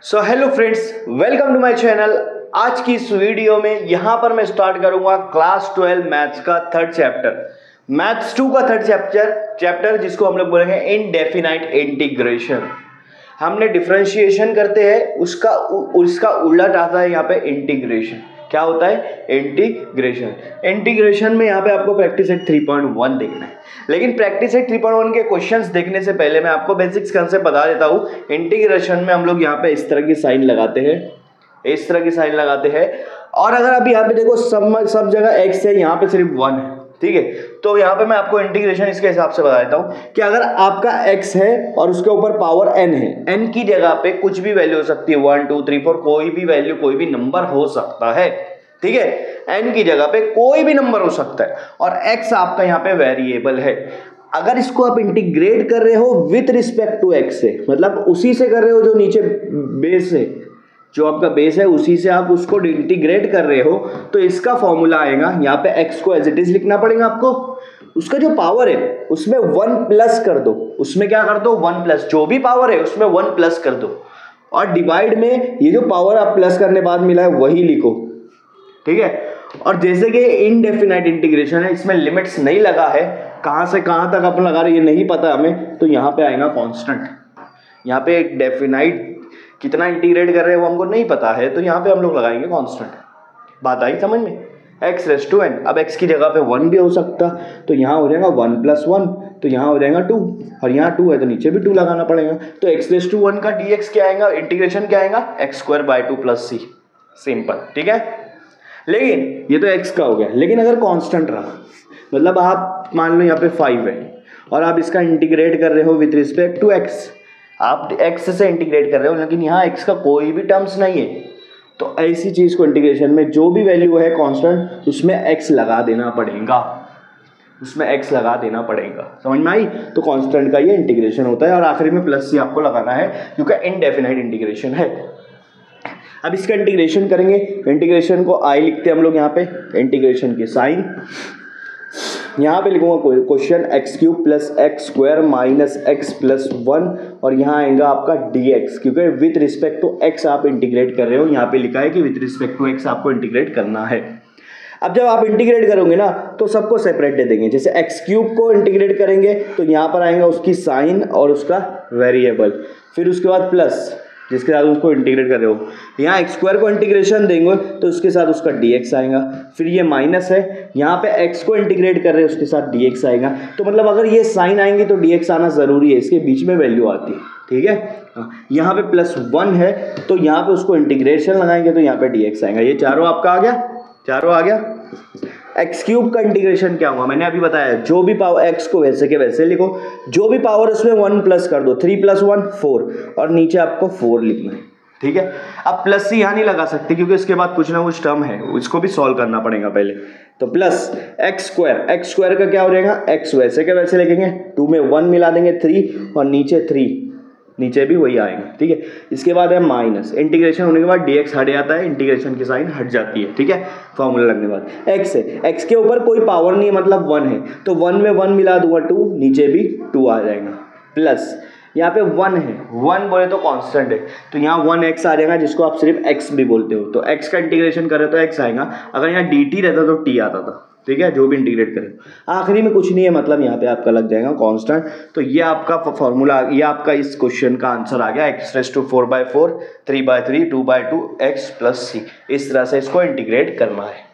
So hello friends, welcome to my channel. आज की इस वीडियो में यहाँ पर मैं स्टार्ट करूंगा क्लास 12 मैथ्स का थर्ड चैप्टर, मैथ्स 2 का थर्ड चैप्टर जिसको हम लोग बोलेंगे इनडेफिनाइट इंटीग्रेशन। हमने डिफरेंशिएशन करते हैं, उसका उलट आता है यहाँ पे इंटीग्रेशन। क्या होता है? इंटीग्रेशन में यहाँ पे आपको प्रैक्टिस सेट 3.1 देखना है। लेकिन प्रैक्टिस सेट 3.1 के क्वेश्चंस देखने से पहले मैं आपको बेसिक्स कंसेप्ट बता देता हूँ। इंटीग्रेशन में हम लोग यहाँ पे इस तरह की साइन लगाते हैं, और अगर आप यहाँ पे देखो सब जगह x है, यहाँ पे सिर्फ 1 है। ठीक है, तो यहाँ पे मैं आपको इंटीग्रेशन इसके हिसाब से बता देता हूँ कि अगर आपका x है और उसके ऊपर पावर n है, n की जगह पे कुछ भी वैल्यू हो सकती है, 1 2 3 4, कोई भी वैल्यू, कोई भी नंबर हो सकता है। ठीक है, n की जगह पे कोई भी नंबर हो सकता है और x आपका यहाँ पे वेरिएबल है। अगर इसको आप इंटीग्रेट कर रहे हो विथ रिस्पेक्ट टू x से, मतलब उसी से कर रहे हो जो नीचे बेस है, जो आपका बेस है उसी से आप उसको इंटीग्रेट कर रहे हो, तो इसका फॉर्मूला आएगा यहाँ पे x को एज इट इज लिखना पड़ेगा आपको। उसका जो पावर है उसमें 1 प्लस कर दो, उसमें क्या कर दो 1 प्लस, जो भी पावर है उसमें 1 प्लस कर दो, और डिवाइड में ये जो पावर आप प्लस करने बाद मिला है वही लिखो। ठीक है, और जैसे कि इनडेफिनाइट इंटीग्रेशन है, इसमें लिमिट्स नहीं लगा है, कहां से कहां तक अपन लगा रहे हैं ये नहीं पता हमें, तो यहाँ पे आएगा कांस्टेंट। यहाँ पे डेफिनाइट कितना इंटीग्रेट कर रहे हैं वो हमको नहीं पता है, तो यहाँ पे हम लोग लगाएंगे कांस्टेंट। बात आई समझ में? x रेज़ टू n, अब x की जगह पे 1 भी हो सकता, तो यहाँ हो जाएगा 1 + 1, तो यहाँ हो जाएगा 2, और यहाँ 2 है तो नीचे भी 2 लगाना पड़ेगा। तो x रेज़ टू 1 का dx क्या आएगा, इंटीग्रेशन क्या आएगा, x² 2 + c। सिंपल। ठीक है, लेकिन ये तो x का हो गया। लेकिन अगर कांस्टेंट रहा, मतलब आप मान लो यहाँ पे 5 है और आप इसका इंटीग्रेट कर रहे हो विथ रिस्पेक्ट टू x, आप x से इंटीग्रेट कर रहे हो, लेकिन यहाँ x का कोई भी टर्म्स नहीं है, तो ऐसी चीज को इंटीग्रेशन में जो भी वैल्यू है कांस्टेंट, उसमें x लगा देना पड़ेगा। समझ में आई? तो कांस्टेंट का ये इंटीग्रेशन होता है, और आखिरी में प्लस सी आपको लगाना है क्योंकि इनडेफिनाइट इंटीग्रेशन है। अब इसका इंटीग्रेशन करेंगे, इंटीग्रेशन को i लिखते हैं हम लोग यहाँ पे, इंटीग्रेशन की साइन यहाँ पे लिखूंगा क्वेश्चन x³ + x² - x + 1, और यहाँ आएगा आपका dx, क्योंकि विथ रिस्पेक्ट टू x आप इंटीग्रेट कर रहे हो। यहाँ पे लिखा है कि विथ रिस्पेक्ट टू x आपको इंटीग्रेट करना है। अब जब आप इंटीग्रेट करोगे ना तो सबको सेपरेट दे देंगे। जैसे x³ को इंटीग्रेट करेंगे तो यहाँ पर आएगा उसकी साइन और उसका वेरिएबल, फिर उसके बाद प्लस जिसके साथ उसको इंटीग्रेट कर रहे हो, यहाँ x² को इंटीग्रेशन देंगे तो उसके साथ उसका dx आएगा, फिर ये माइनस है, यहाँ पे x को इंटीग्रेट कर रहे हैं उसके साथ dx आएगा। तो मतलब अगर ये साइन आएंगे तो dx आना जरूरी है, इसके बीच में वैल्यू आती है। ठीक है, यहाँ पे +1 है तो यहाँ पे उसको इंटीग्रेशन लगाएंगे तो यहाँ पे dx आएगा। ये चारों आपका आ गया। x³ का इंटीग्रेशन क्या हुआ मैंने अभी बताया, जो भी पावर x को वैसे के वैसे लिखो, जो भी पावर उसमें 1 प्लस कर दो, 3 + 1 4, और नीचे आपको 4 लिखना है। ठीक है, अब प्लस सी यहाँ नहीं लगा सकते क्योंकि इसके बाद कुछ ना कुछ टर्म है, उसको भी सॉल्व करना पड़ेगा पहले। तो प्लस x² का क्या हो जाएगा, x वैसे के वैसे लिखेंगे, 2 में 1 मिला देंगे 3, और नीचे 3, नीचे भी वही आएगा। ठीक है, इसके बाद है माइनस, इंटीग्रेशन होने के बाद dx हट जाता है, इंटीग्रेशन की साइन हट जाती है। ठीक है, फॉर्मूला लगने के बाद x है, x के ऊपर कोई पावर नहीं है, मतलब 1 है, तो 1 में 1 मिला दूंगा 2, नीचे भी 2 आ जाएगा, प्लस यहाँ पे 1 है, 1 बोले तो कांस्टेंट है, तो यहाँ 1x आ जाएगा, जिसको आप सिर्फ x भी बोलते हो, तो x का इंटीग्रेशन करे तो x आएगा। अगर यहाँ dt रहता तो t आता था। ठीक है, जो भी इंटीग्रेट करें, आखिरी में कुछ नहीं है, मतलब यहाँ पे आपका लग जाएगा कांस्टेंट। तो ये आपका फॉर्मूला, ये आपका इस क्वेश्चन का आंसर आ गया, x⁴/4 3/3 2/2 x + c। इस तरह से इसको इंटीग्रेट करना है।